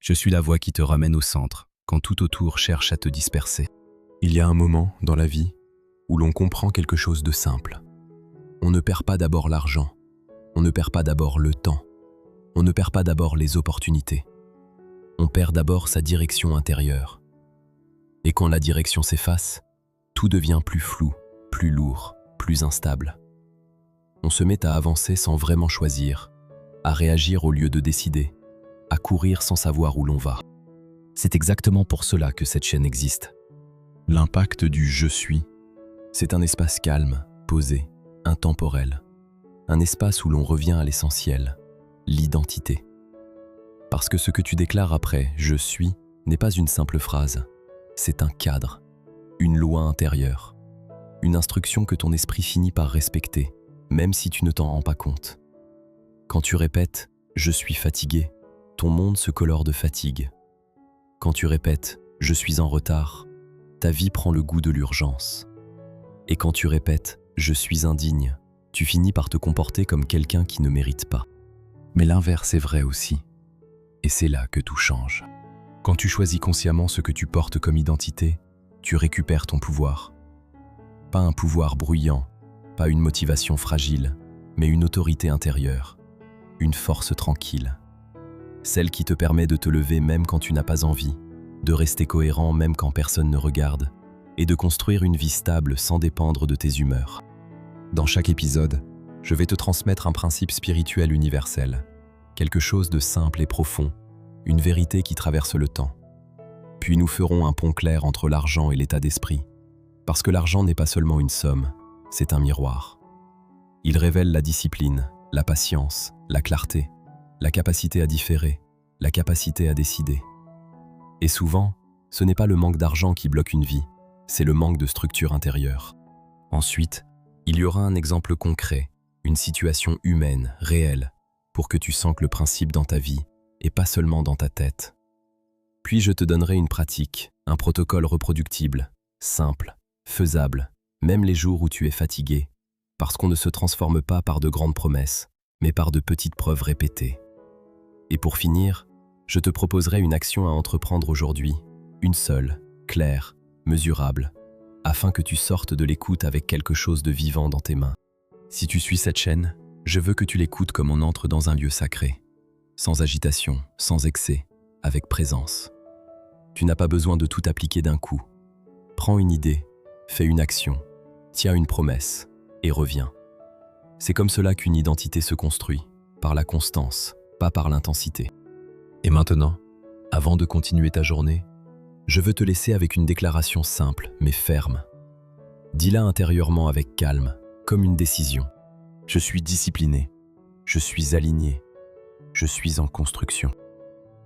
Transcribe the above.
Je suis la voix qui te ramène au centre, quand tout autour cherche à te disperser. Il y a un moment dans la vie où l'on comprend quelque chose de simple. On ne perd pas d'abord l'argent, on ne perd pas d'abord le temps, on ne perd pas d'abord les opportunités. On perd d'abord sa direction intérieure. Et quand la direction s'efface, tout devient plus flou, plus lourd, plus instable. On se met à avancer sans vraiment choisir, à réagir au lieu de décider, à courir sans savoir où l'on va. C'est exactement pour cela que cette chaîne existe. L'impact du « je suis », c'est un espace calme, posé, intemporel. Un espace où l'on revient à l'essentiel, l'identité. Parce que ce que tu déclares après « je suis » n'est pas une simple phrase, c'est un cadre, une loi intérieure, une instruction que ton esprit finit par respecter, même si tu ne t'en rends pas compte. Quand tu répètes « je suis fatigué », ton monde se colore de fatigue. Quand tu répètes « je suis en retard », ta vie prend le goût de l'urgence. Et quand tu répètes « je suis indigne », tu finis par te comporter comme quelqu'un qui ne mérite pas. Mais l'inverse est vrai aussi. Et c'est là que tout change. Quand tu choisis consciemment ce que tu portes comme identité, tu récupères ton pouvoir. Pas un pouvoir bruyant, pas une motivation fragile, mais une autorité intérieure, une force tranquille. Celle qui te permet de te lever même quand tu n'as pas envie, de rester cohérent même quand personne ne regarde, et de construire une vie stable sans dépendre de tes humeurs. Dans chaque épisode, je vais te transmettre un principe spirituel universel, quelque chose de simple et profond, une vérité qui traverse le temps. Puis nous ferons un pont clair entre l'argent et l'état d'esprit, parce que l'argent n'est pas seulement une somme, c'est un miroir. Il révèle la discipline, la patience, la clarté, la capacité à différer, la capacité à décider. Et souvent, ce n'est pas le manque d'argent qui bloque une vie, c'est le manque de structure intérieure. Ensuite, il y aura un exemple concret, une situation humaine, réelle, pour que tu sentes le principe dans ta vie et pas seulement dans ta tête. Puis je te donnerai une pratique, un protocole reproductible, simple, faisable, même les jours où tu es fatigué, parce qu'on ne se transforme pas par de grandes promesses, mais par de petites preuves répétées. Et pour finir, je te proposerai une action à entreprendre aujourd'hui, une seule, claire, mesurable, afin que tu sortes de l'écoute avec quelque chose de vivant dans tes mains. Si tu suis cette chaîne, je veux que tu l'écoutes comme on entre dans un lieu sacré, sans agitation, sans excès, avec présence. Tu n'as pas besoin de tout appliquer d'un coup. Prends une idée, fais une action, tiens une promesse et reviens. C'est comme cela qu'une identité se construit, par la constance, pas par l'intensité. Et maintenant, avant de continuer ta journée, je veux te laisser avec une déclaration simple mais ferme. Dis-la intérieurement avec calme, comme une décision. Je suis discipliné, je suis aligné, je suis en construction.